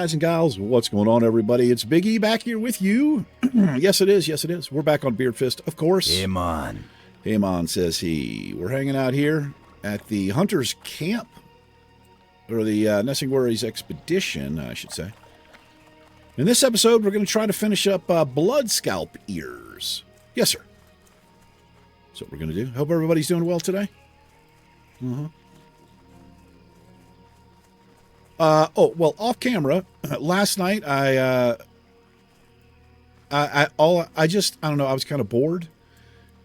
guys and gals, what's going on, everybody? It's Big E back here with you. Yes, it is. Yes, it is. We're back on Beard Fist, of course. Hey, man. Hey, man, says he. We're hanging out here at the Hunter's Camp, or the Nesting Worries Expedition, I should say. In this episode, we're going to try to finish up Blood Scalp Ears. Yes, sir. That's what we're going to do. Hope everybody's doing well today. Well, off camera, last night I don't know, I was kind of bored,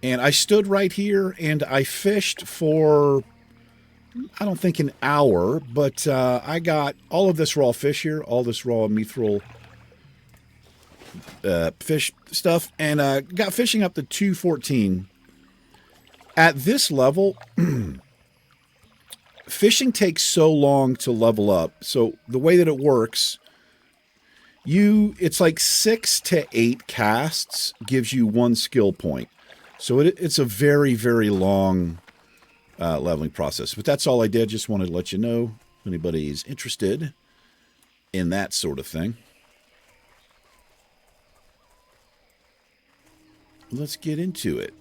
and I stood right here and I fished for, I don't think an hour, but I got all of this raw fish here, all this raw mithril fish stuff, and got fishing up to 214. At this level, fishing takes so long to level up. So the way that it works, it's like 6 to 8 casts gives you 1 skill point. So it's a very, very long leveling process. But that's all I did. Just wanted to let you know if anybody's interested in that sort of thing. Let's get into it.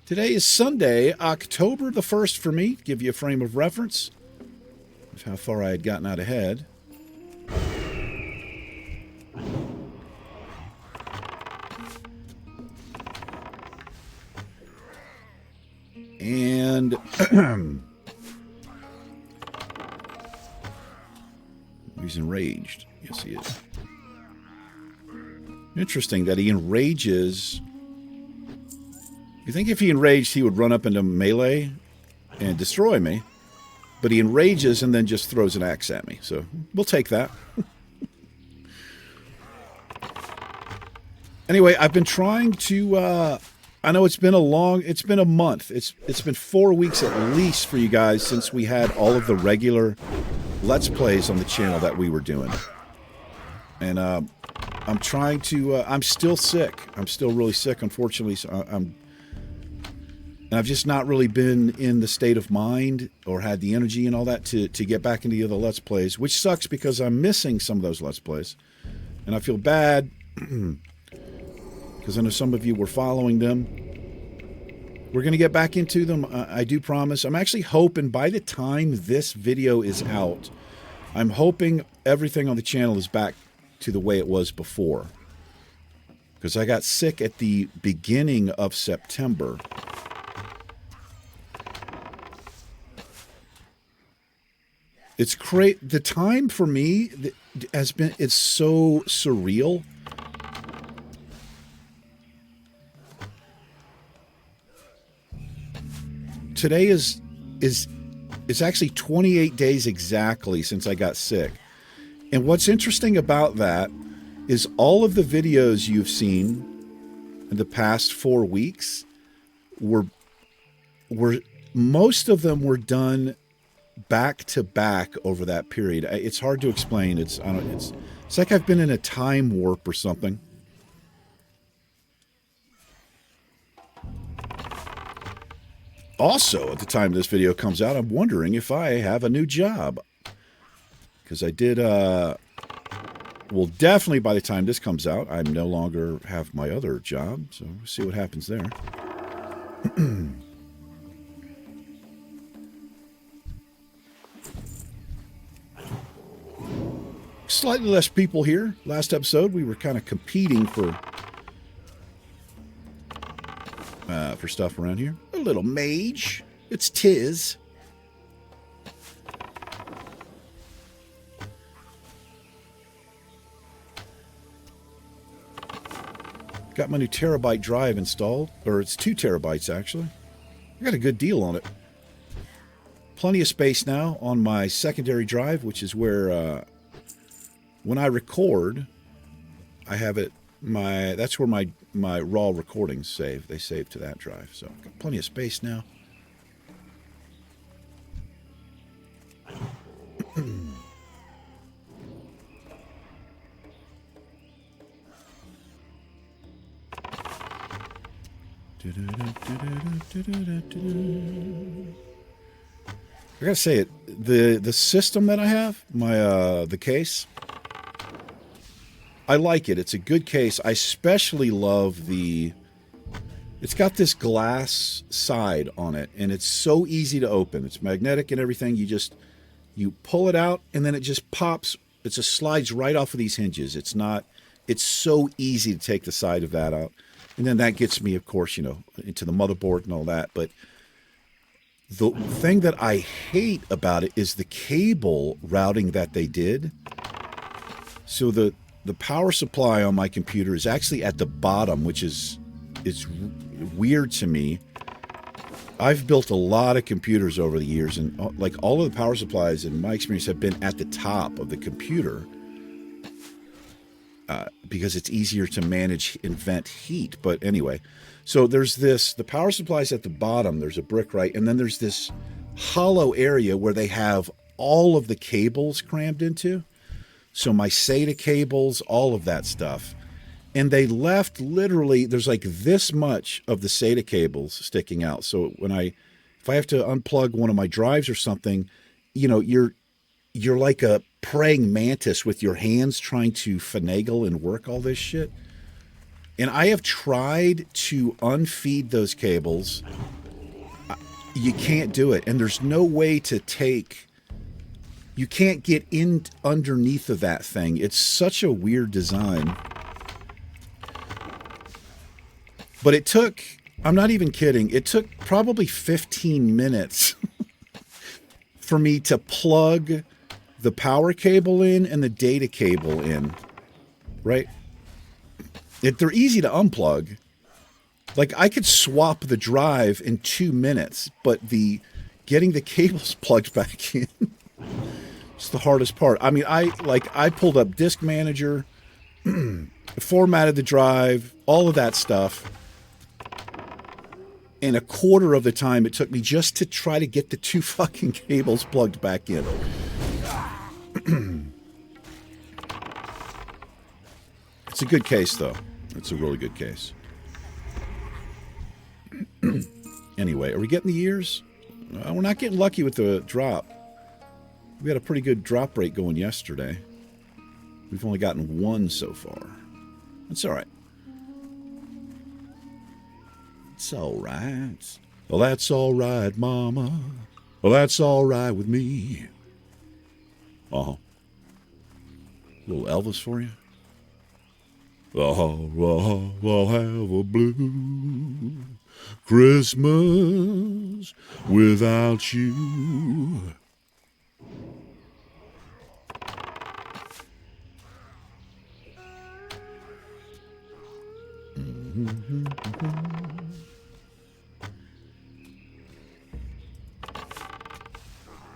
Today is Sunday, October the 1st for me, to give you a frame of reference of how far I had gotten out ahead. And he's enraged. Yes, he is. Interesting that he enrages. You think if he enraged, he would run up into melee and destroy me. But he enrages and then just throws an axe at me. So we'll take that. Anyway, I've been trying to... I know it's been a month. It's been 4 weeks at least for you guys since we had all of the regular Let's Plays on the channel that we were doing. And I'm trying to... I'm still sick. I'm still really sick, unfortunately. So And I've just not really been in the state of mind or had the energy and all that to get back into the other Let's Plays, which sucks because I'm missing some of those Let's Plays. And I feel bad because I know some of you were following them. We're going to get back into them, I do promise. I'm actually hoping by the time this video is out, I'm hoping everything on the channel is back to the way it was before. Because I got sick at the beginning of September. It's great. The time for me it's so surreal. Today is actually 28 days exactly since I got sick. And what's interesting about that is all of the videos you've seen in the past 4 weeks were most of them were done back to back over that period. It's hard to explain. It's like I've been in a time warp or something. Also, at the time this video comes out, I'm wondering if I have a new job. Because I did, well, definitely by the time this comes out, I no longer have my other job. So we'll see what happens there. Slightly less people here. Last episode, we were kind of competing for stuff around here. A little mage. It's Tiz. Got my new terabyte drive installed. Or it's 2 terabytes, actually. I got a good deal on it. Plenty of space now on my secondary drive, which is where... when I record, I have it, that's where my raw recordings save. They save to that drive. So I've got plenty of space now. I gotta say it. The system that I have, my the case, I like it. It's a good case. I especially love the. It's got this glass side on it, and it's so easy to open. It's magnetic and everything. You pull it out, and then it just pops. It just slides right off of these hinges. It's not. It's so easy to take the side of that out, and then that gets me, of course, into the motherboard and all that. But the thing that I hate about it is the cable routing that they did. So the power supply on my computer is actually at the bottom, which is weird to me. I've built a lot of computers over the years, and like all of the power supplies in my experience have been at the top of the computer because it's easier to manage and vent heat. But anyway, so there's the power supply's at the bottom. There's a brick, right? And then there's this hollow area where they have all of the cables crammed into. So my SATA cables, all of that stuff. And they left literally, there's like this much of the SATA cables sticking out. So if I have to unplug one of my drives or something, you're like a praying mantis with your hands trying to finagle and work all this shit. And I have tried to unfeed those cables. You can't do it. And there's no way to you can't get in underneath of that thing. It's such a weird design. But it took, I'm not even kidding, it took probably 15 minutes for me to plug the power cable in and the data cable in, right? They're easy to unplug. Like, I could swap the drive in 2 minutes, but getting the cables plugged back in is the hardest part. I mean, I pulled up Disk Manager, formatted the drive, all of that stuff. And a quarter of the time it took me just to try to get the 2 fucking cables plugged back in. It's a good case, though. It's a really good case. Anyway, are we getting the years? We're not getting lucky with the drop. We had a pretty good drop rate going yesterday. We've only gotten 1 so far. That's all right. It's all right. Well, that's all right, Mama. Well, that's all right with me. Uh-huh. Little Elvis for you. I'll have a blue Christmas without you.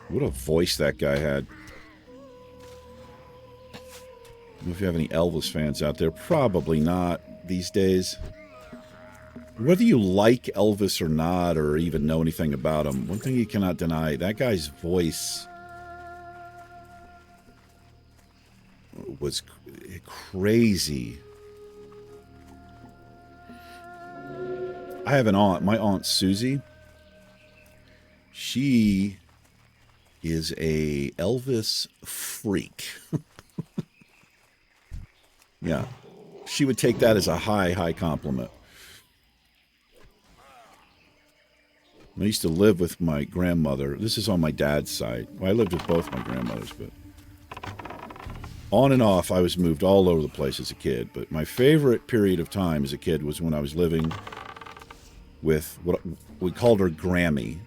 What a voice that guy had. I don't know if you have any Elvis fans out there. Probably not these days. Whether you like Elvis or not, or even know anything about him, one thing you cannot deny, that guy's voice was crazy. I have an aunt, my Aunt Susie. She is a Elvis freak. Yeah. She would take that as a high compliment. I used to live with my grandmother. This is on my dad's side. Well, I lived with both my grandmothers, but on and off, I was moved all over the place as a kid. But my favorite period of time as a kid was when I was living with what we called her Grammy.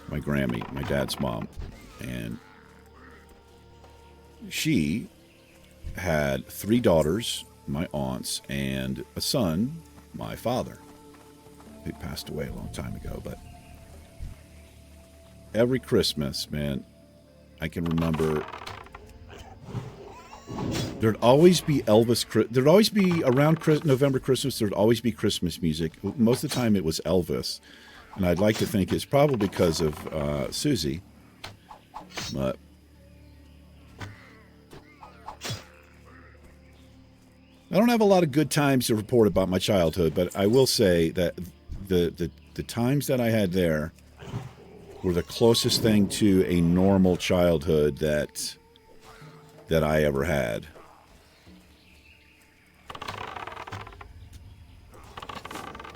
My Grammy, my dad's mom. And she had 3 daughters, my aunts, and a son, my father. He passed away a long time ago, but every Christmas, man, I can remember there'd always be there'd always be around November, Christmas, there'd always be Christmas music. Most of the time it was Elvis. And I'd like to think it's probably because of Susie. But I don't have a lot of good times to report about my childhood, but I will say that the times that I had there were the closest thing to a normal childhood that I ever had.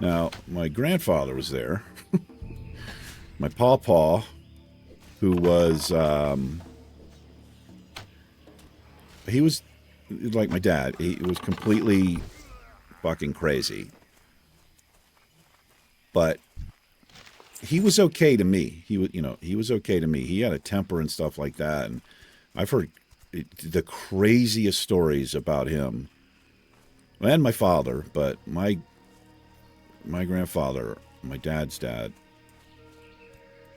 Now, my grandfather was there. My pawpaw, who was, he was like my dad. He was completely fucking crazy. But he was okay to me. He was okay to me. He had a temper and stuff like that. And I've heard the craziest stories about him. And my father, but my grandfather, my dad's dad,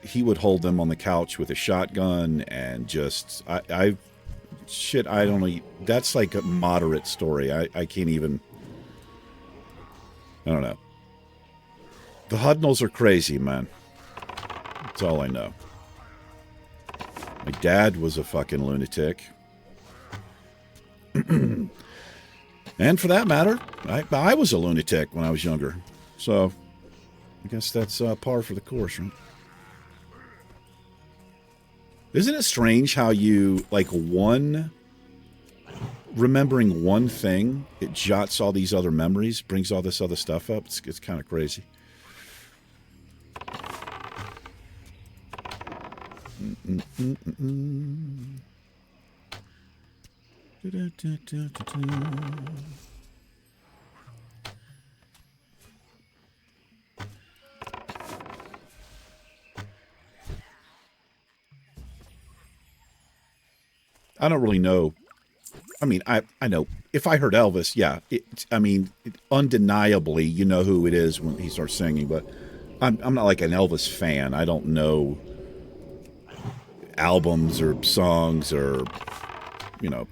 he would hold them on the couch with a shotgun and just, I don't know. That's like a moderate story. I can't even, I don't know. The Hudnalls are crazy, man. That's all I know. My dad was a fucking lunatic. And for that matter, I was a lunatic when I was younger. So, I guess that's par for the course, right? Isn't it strange how you, like, remembering one thing, it jots all these other memories, brings all this other stuff up? It's kind of crazy. I don't really know. I mean, I know. If I heard Elvis, yeah. Undeniably, you know who it is when he starts singing, but I'm not like an Elvis fan. I don't know albums or songs or, you know.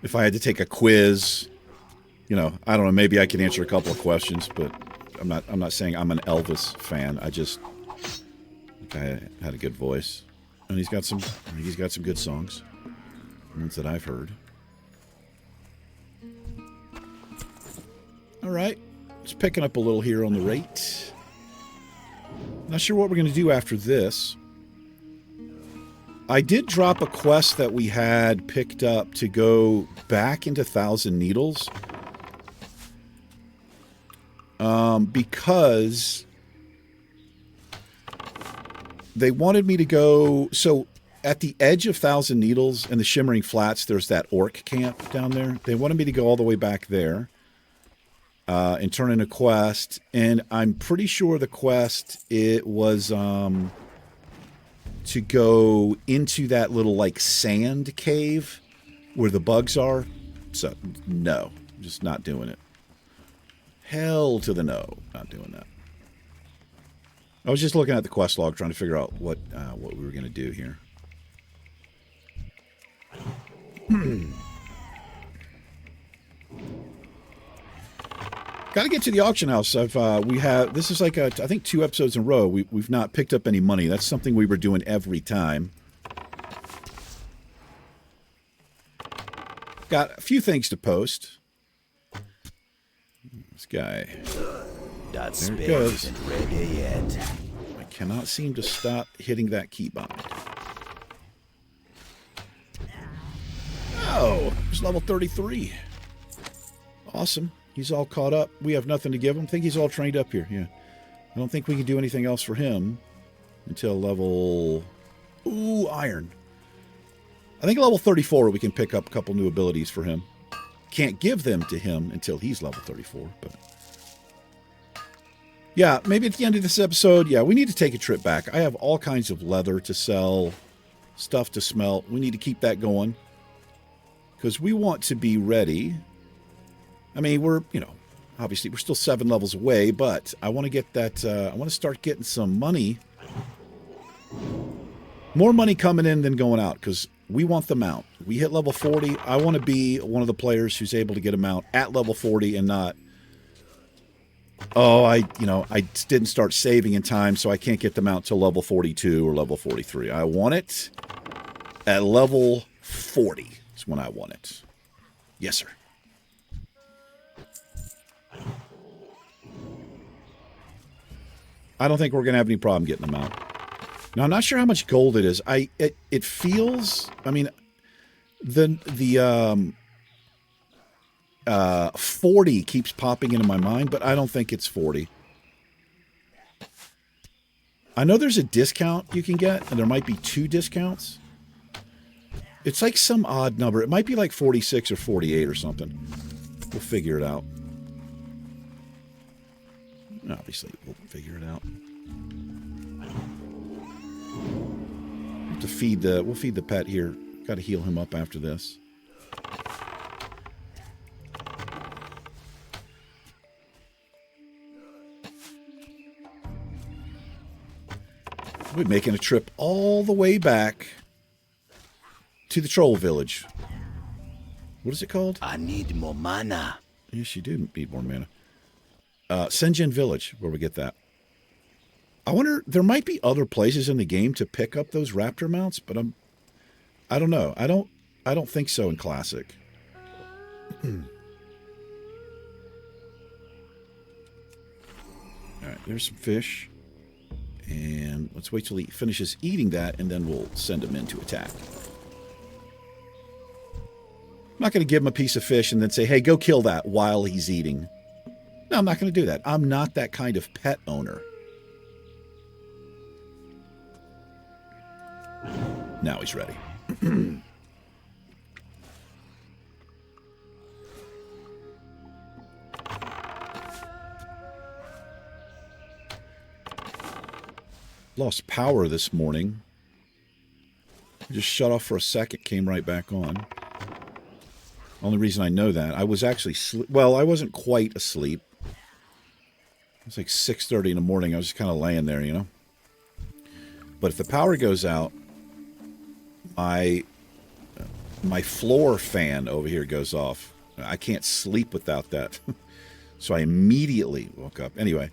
If I had to take a quiz, you know, I don't know, maybe I can answer a couple of questions, but I'm not saying I'm an Elvis fan. I just think I had a good voice. And he's got some good songs. Ones that I've heard. All right. Just picking up a little here on the rate. Not sure what we're going to do after this. I did drop a quest that we had picked up to go back into Thousand Needles. Because they wanted me to go... So, at the edge of Thousand Needles and the Shimmering Flats, there's that orc camp down there. They wanted me to go all the way back there and turn in a quest. And I'm pretty sure the quest, it was to go into that little, like, sand cave where the bugs are. So, no. Just not doing it. Hell to the no. Not doing that. I was just looking at the quest log, trying to figure out what we were going to do here. Got to get to the auction house. This is like I think 2 episodes in a row. We've not picked up any money. That's something we were doing every time. Got a few things to post. This guy. There it goes. I cannot seem to stop hitting that keybind. Oh, he's level 33. Awesome. He's all caught up. We have nothing to give him. I think he's all trained up here. Yeah. I don't think we can do anything else for him until level... Ooh, iron. I think level 34 we can pick up a couple new abilities for him. Can't give them to him until he's level 34, but... Yeah, maybe at the end of this episode, yeah, we need to take a trip back. I have all kinds of leather to sell, stuff to smelt. We need to keep that going. Because we want to be ready. I mean, we're, obviously we're still 7 levels away, but I want to get that, I want to start getting some money. More money coming in than going out, because we want the mount. We hit level 40. I want to be one of the players who's able to get a mount at level 40 and not... Oh, I didn't start saving in time, so I can't get them out till level 42 or level 43. I want it at level 40 is when I want it. Yes, sir. I don't think we're going to have any problem getting them out. Now, I'm not sure how much gold it is. It feels, I mean, the 40 keeps popping into my mind, but I don't think it's 40. I know there's a discount you can get, and there might be 2 discounts. It's like some odd number. It might be like 46 or 48 or something. We'll figure it out. Obviously, we'll figure it out. We'll feed the pet here. Got to heal him up after this. We're making a trip all the way back to the troll village. What is it called? I need more mana. Yes, you do need more mana. Senjin Village, where we get that. I wonder, there might be other places in the game to pick up those raptor mounts, but I don't know. I don't think so in Classic. All right, there's some fish. And let's wait till he finishes eating that, and then we'll send him in to attack. I'm not going to give him a piece of fish and then say, hey, go kill that while he's eating. No, I'm not going to do that. I'm not that kind of pet owner. Now he's ready. Lost power this morning. Just shut off for a second, came right back on. Only reason I know that, I was actually well, I wasn't quite asleep. It was like 6:30 in the morning. I was just kind of laying there, you know. But if the power goes out, my floor fan over here goes off. I can't sleep without that. So I immediately woke up. Anyway,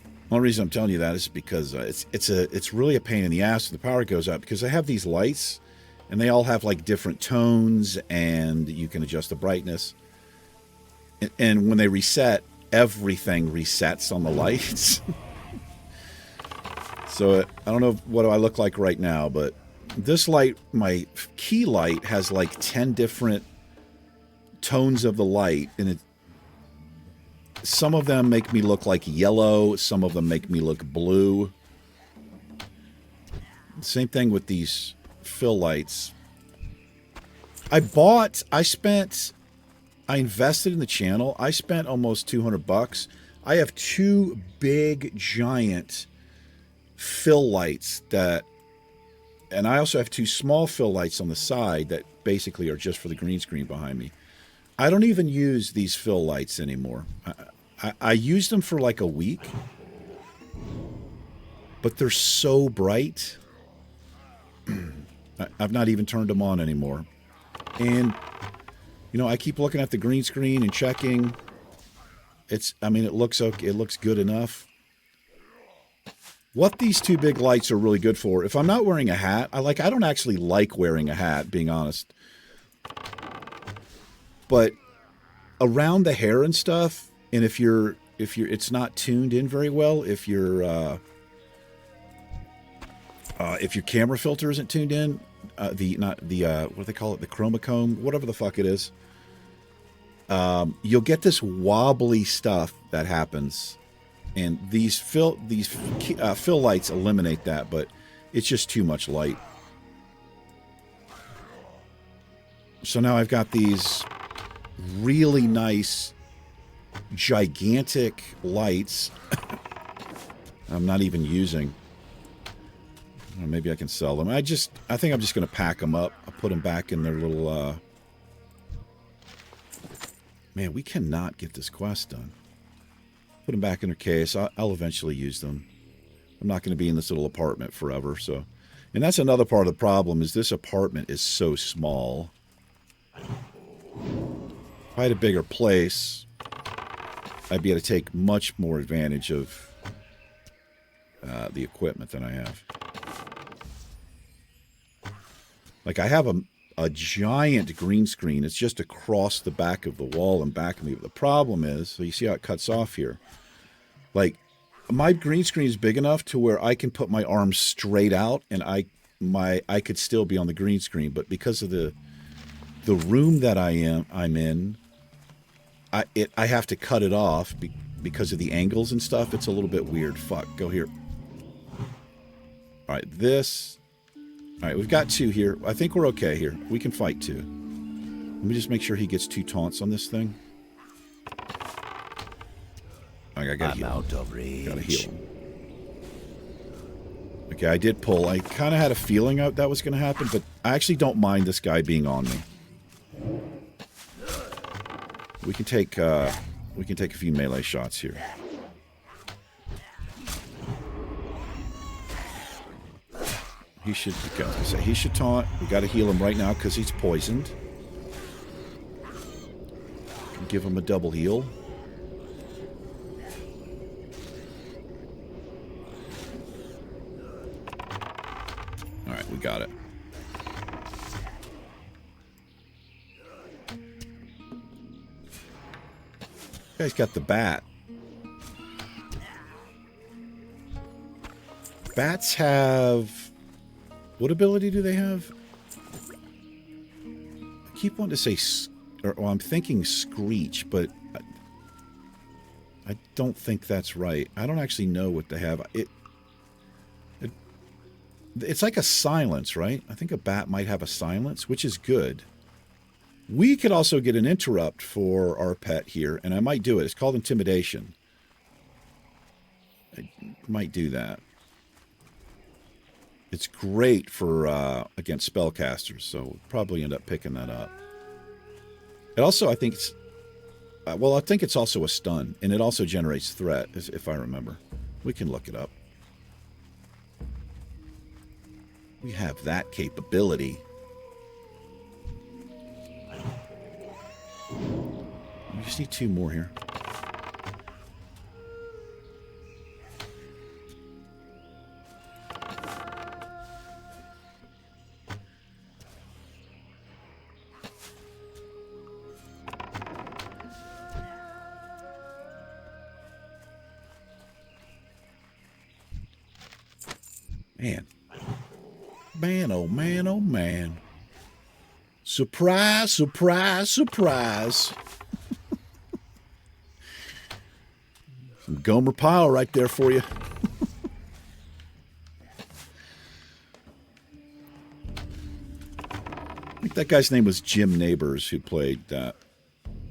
the only reason I'm telling you that is because it's really a pain in the ass when the power goes out, because I have these lights and they all have like different tones and you can adjust the brightness. And when they reset, everything resets on the lights. So I don't know what do I look like right now, but this light, my key light, has like 10 different tones of the light, and some of them make me look like yellow, some of them make me look blue. Same thing with these fill lights. I invested in the channel. I spent almost $200. I have 2 big, giant fill lights and I also have 2 small fill lights on the side that basically are just for the green screen behind me. I don't even use these fill lights anymore. I used them for like a week, but they're so bright. I've not even turned them on anymore. And, you know, I keep looking at the green screen and checking. It looks okay. It looks good enough. What these 2 big lights are really good for, if I'm not wearing a hat, I don't actually like wearing a hat, being honest. But around the hair and stuff, and if it's not tuned in very well, if your camera filter isn't tuned in, what do they call it, the chromacone, whatever the fuck it is, you'll get this wobbly stuff that happens. And these fill lights eliminate that, but it's just too much light. So now I've got these really nice, gigantic lights I'm not even using. Maybe I can sell them. I think I'm just going to pack them up. I'll put them back in their little... Man, we cannot get this quest done. Put them back in their case. I'll eventually use them. I'm not going to be in this little apartment forever. So, and that's another part of the problem, is this apartment is so small. If I had a bigger place, I'd be able to take much more advantage of the equipment than I have. Like, I have a giant green screen. It's just across the back of the wall and back of me. But the problem is, so you see how it cuts off here? Like, my green screen is big enough to where I can put my arms straight out and I could still be on the green screen, but because of the room that I'm in, I have to cut it off because of the angles and stuff. It's a little bit weird. Fuck, go here. All right, this. All right, we've got 2 here. I think we're okay here. We can fight 2. Let me just make sure he gets 2 taunts on this thing. I gotta heal. Out of range. Gotta heal him. Okay, I did pull. I kind of had a feeling that was going to happen, but I actually don't mind this guy being on me. We can take a few melee shots here. He should taunt. We got to heal him right now because he's poisoned. Give him a double heal. All right, we got it. Guy's got the bat. Bats have... What ability do they have? I keep wanting to say... Well, I'm thinking Screech, but... I don't think that's right. I don't actually know what they have. It's like a silence, right? I think a bat might have a silence, which is good. We could also get an interrupt for our pet here, and I might do it. It's called Intimidation. I might do that. It's great for against spellcasters, so we'll probably end up picking that up. It also, I think it's... well, I think it's also a stun, and it also generates threat, if I remember. We can look it up. We have that capability. We just need 2 more here. Man. Man, oh man, oh man. Surprise, surprise, surprise. Some Gomer Pyle right there for you. I think that guy's name was Jim Neighbors who played that.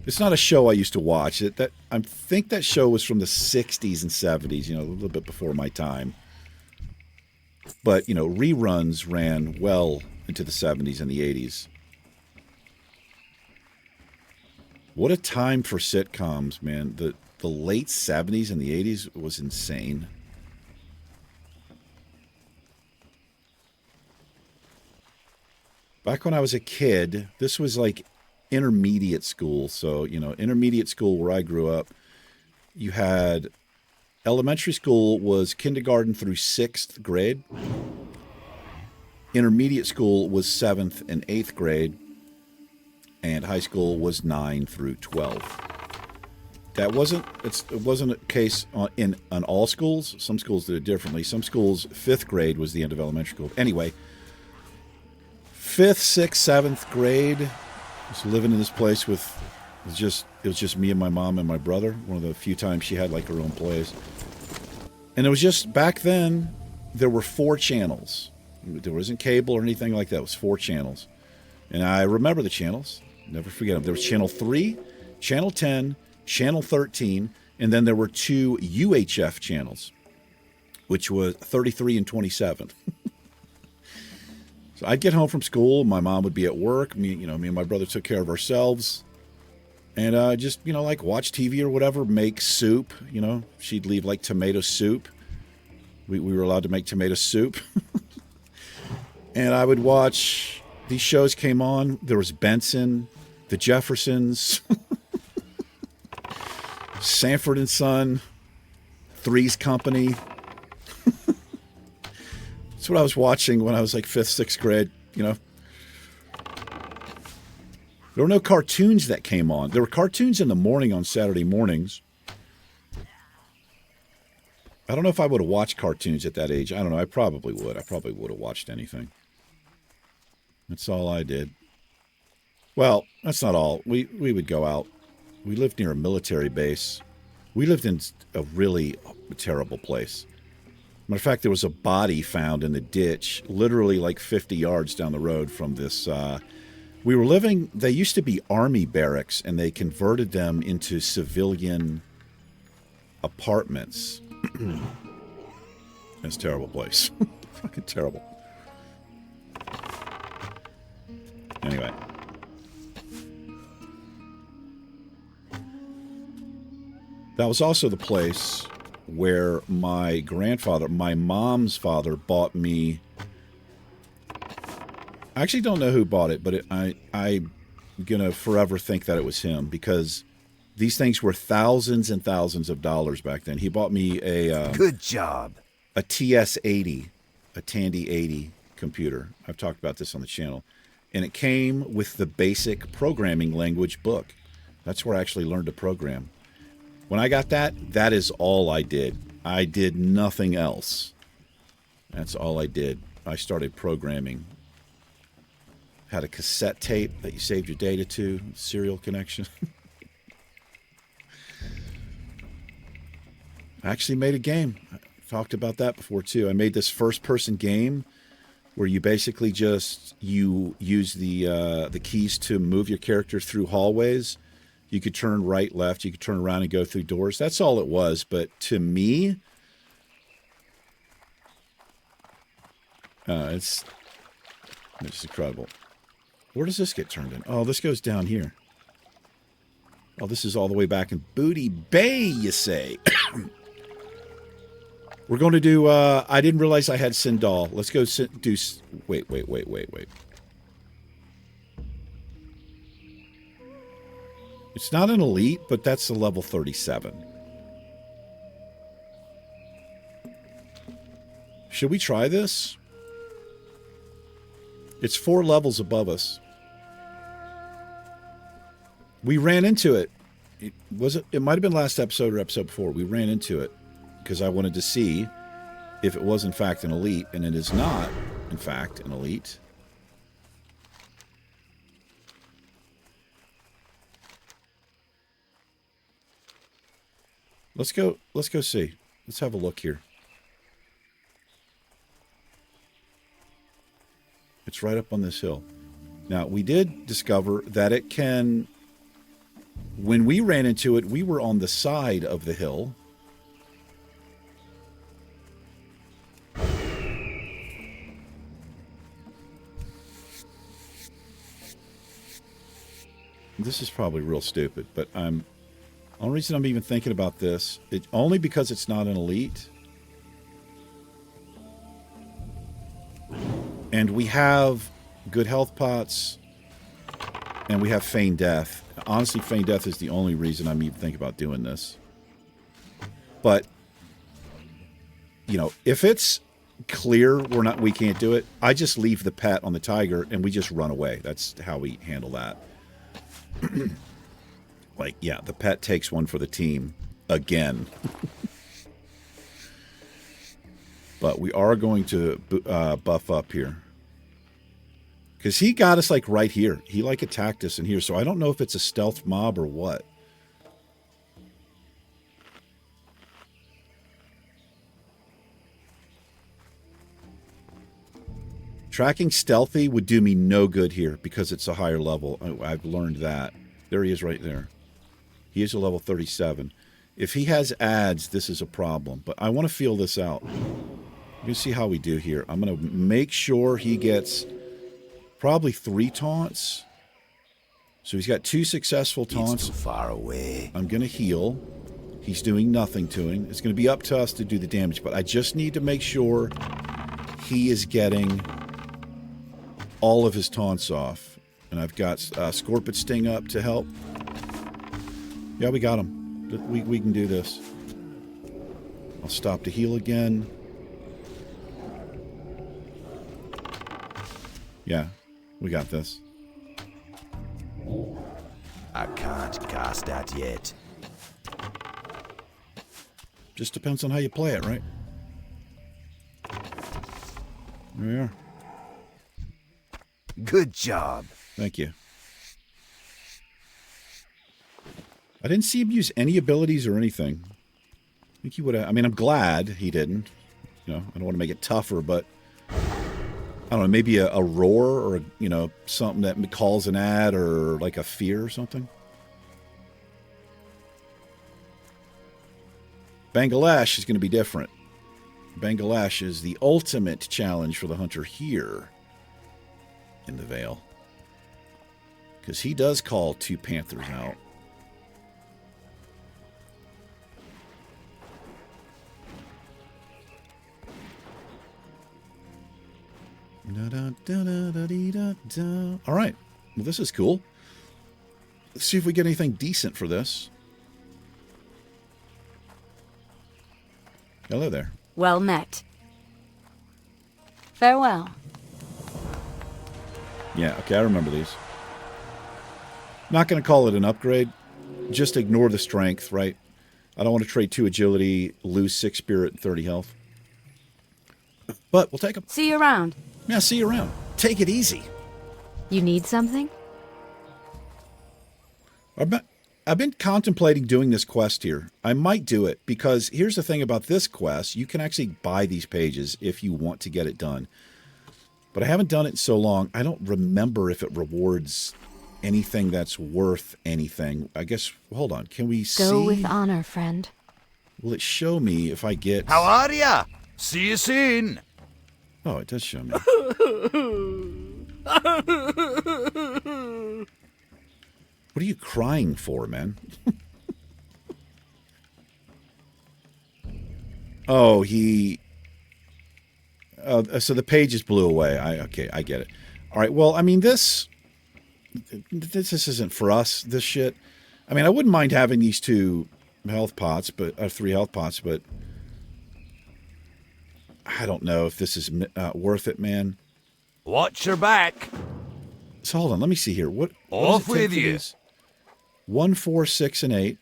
It's not a show I used to watch. I think that show was from the 60s and 70s, you know, a little bit before my time. But, you know, reruns ran well into the 70s and the 80s. What a time for sitcoms, man. The late 70s and the 80s was insane. Back when I was a kid, this was like intermediate school. So, you know, intermediate school where I grew up, you had... Elementary school was kindergarten through 6th grade. Intermediate school was 7th and 8th grade. And high school was 9 through 12. It wasn't a case in all schools. Some schools did it differently. Some schools, 5th grade was the end of elementary school. Anyway, 5th, 6th, 7th grade, I was living in this place with... It was just me and my mom and my brother. One of the few times she had like her own place. And it was just, back then, there were 4 channels. There wasn't cable or anything like that. It was 4 channels. And I remember the channels. Never forget them. There was Channel 3, Channel 10, Channel 13, and then there were 2 UHF channels, which was 33 and 27. So I'd get home from school. My mom would be at work. Me and my brother took care of ourselves. And just, you know, like watch TV or whatever, make soup, you know. She'd leave like tomato soup. We were allowed to make tomato soup. And I would watch, these shows came on. There was Benson, The Jeffersons, Sanford and Son, Three's Company. That's what I was watching when I was like 5th, 6th grade, you know. There were no cartoons that came on. There were cartoons in the morning on Saturday mornings. I don't know if I would have watched cartoons at that age. I don't know. I probably would. I probably would have watched anything. That's all I did. Well, that's not all. We would go out. We lived near a military base. We lived in a really terrible place. Matter of fact, there was a body found in the ditch, literally like 50 yards down the road from this. We were living, they used to be army barracks, and they converted them into civilian apartments. It's a terrible place. Fucking terrible. Anyway. That was also the place where my grandfather, my mom's father, bought me. I actually don't know who bought it, but I'm going to forever think that it was him, because these things were thousands and thousands of dollars back then. He bought me a... Good job. A TS-80, a Tandy 80 computer. I've talked about this on the channel. And it came with the basic programming language book. That's where I actually learned to program. When I got that, that is all I did. I did nothing else. That's all I did. I started programming. Had a cassette tape that you saved your data to, serial connection. I actually made a game. I talked about that before too. I made this first-person game where you basically just use the keys to move your character through hallways. You could turn right, left. You could turn around and go through doors. That's all it was. But to me, it's incredible. Where does this get turned in? Oh, this goes down here. Oh, this is all the way back in Booty Bay, you say. We're going to do, I didn't realize I had Sindal. Let's go do, wait. It's not an elite, but that's a level 37. Should we try this? It's 4 levels above us. We ran into it. It might have been last episode or episode before. We ran into it because I wanted to see if it was in fact an elite, and it is not, in fact, an elite. Let's go see. Let's have a look here. It's right up on this hill. Now, we did discover that it can... When we ran into it, we were on the side of the hill. This is probably real stupid, but the only reason I'm even thinking about this, only because it's not an elite. And we have good health pots, and we have Feign Death. Honestly, Feign Death is the only reason I'm even thinking about doing this. But, you know, if it's clear we can't do it, I just leave the pet on the tiger and we just run away. That's how we handle that. Like, yeah, the pet takes one for the team again. But we are going to buff up here. Because he got us, like, right here. He, like, attacked us in here. So I don't know if it's a stealth mob or what. Tracking stealthy would do me no good here because it's a higher level. I've learned that. There he is right there. He is a level 37. If he has ads, this is a problem. But I want to feel this out. We're going to see how we do here. I'm going to make sure he gets probably 3 taunts. So he's got 2 successful taunts. It's too far away. I'm going to heal. He's doing nothing to him. It's going to be up to us to do the damage. But I just need to make sure he is getting all of his taunts off. And I've got Scorpion Sting up to help. Yeah, we got him. We can do this. I'll stop to heal again. Yeah, we got this. I can't cast that yet. Just depends on how you play it, right? There we are. Good job. Thank you. I didn't see him use any abilities or anything. I think he would have... I mean, I'm glad he didn't. You know, I don't want to make it tougher, but... I don't know, maybe a roar or, you know, something that calls an ad or like a fear or something. Bangladesh is going to be different. Bangladesh is the ultimate challenge for the hunter here in the Vale. Because he does call 2 panthers out. All right. Well, this is cool. Let's see if we get anything decent for this. Hello there. Well met. Farewell. Yeah, okay, I remember these. Not going to call it an upgrade. Just ignore the strength, right? I don't want to trade 2 agility, lose 6 spirit, and 30 health. But we'll take them. See you around. Yeah, see you around. Take it easy. You need something? I've been contemplating doing this quest here. I might do it because here's the thing about this quest. You can actually buy these pages if you want to get it done. But I haven't done it in so long. I don't remember if it rewards anything that's worth anything. I guess, hold on. Can we see? Go with honor, friend. Will it show me if I get... How are ya? See you soon. Oh, it does show me. What are you crying for, man? Oh, he... so the pages blew away. Okay, I get it. All right, well, I mean, this isn't for us, this shit. I mean, I wouldn't mind having these 2 health pots, but 3 health pots, but I don't know if this is worth it, man. Watch your back. So hold on, let me see here. What Off does it take with for you. these? 1, 4, 6, and 8.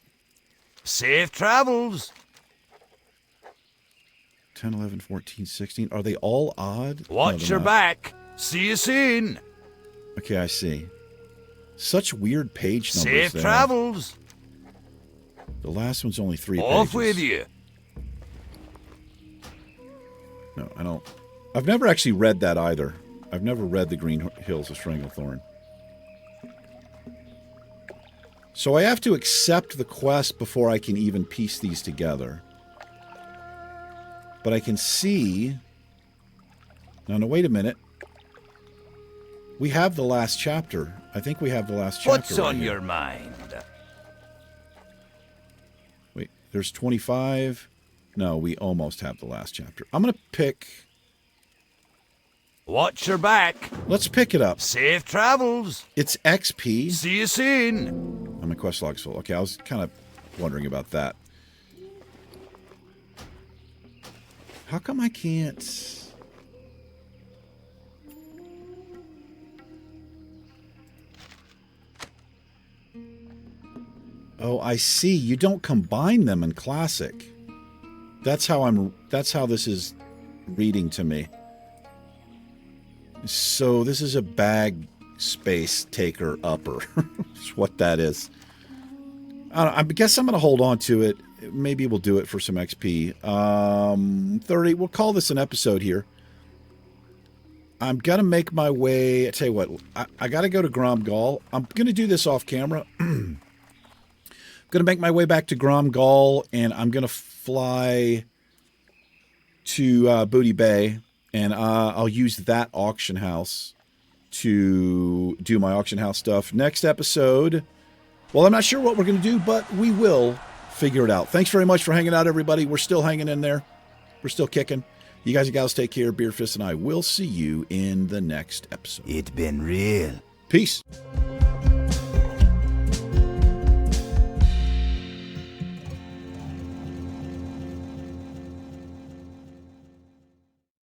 Safe travels. 10, 11, 14, 16. Are they all odd? Watch your back. See you soon. Okay, I see. Such weird page numbers Safe there. travels. The last one's only 3 pages. Off with you. No, I don't. I've never actually read that either. I've never read The Green Hills of Stranglethorn. So I have to accept the quest before I can even piece these together. But I can see... No, wait a minute. We have the last chapter. I think we have the last chapter. What's right on here. your mind? Wait, there's 25. No, we almost have the last chapter. I'm going to pick... Watch your back. Let's pick it up. Safe travels. It's XP. See you soon. Oh, my quest log's full. Okay, I was kind of wondering about that. How come I can't... Oh, I see. You don't combine them in Classic. That's how this is reading to me. So this is a bag space taker upper. That's what that is. I guess I'm going to hold on to it. Maybe we'll do it for some XP. 30. We'll call this an episode here. I'm going to make my way... I tell you what. I got to go to Gromgal. I'm going to do this off camera. I'm going to make my way back to Gromgal, and I'm going to fly to Booty Bay, and I'll use that auction house to do my auction house stuff. Next episode, well, I'm not sure what we're going to do, but we will figure it out. Thanks very much for hanging out, everybody. We're still hanging in there. We're still kicking. You guys and gals take care. Beer Fist and I will see you in the next episode. It's been real. Peace.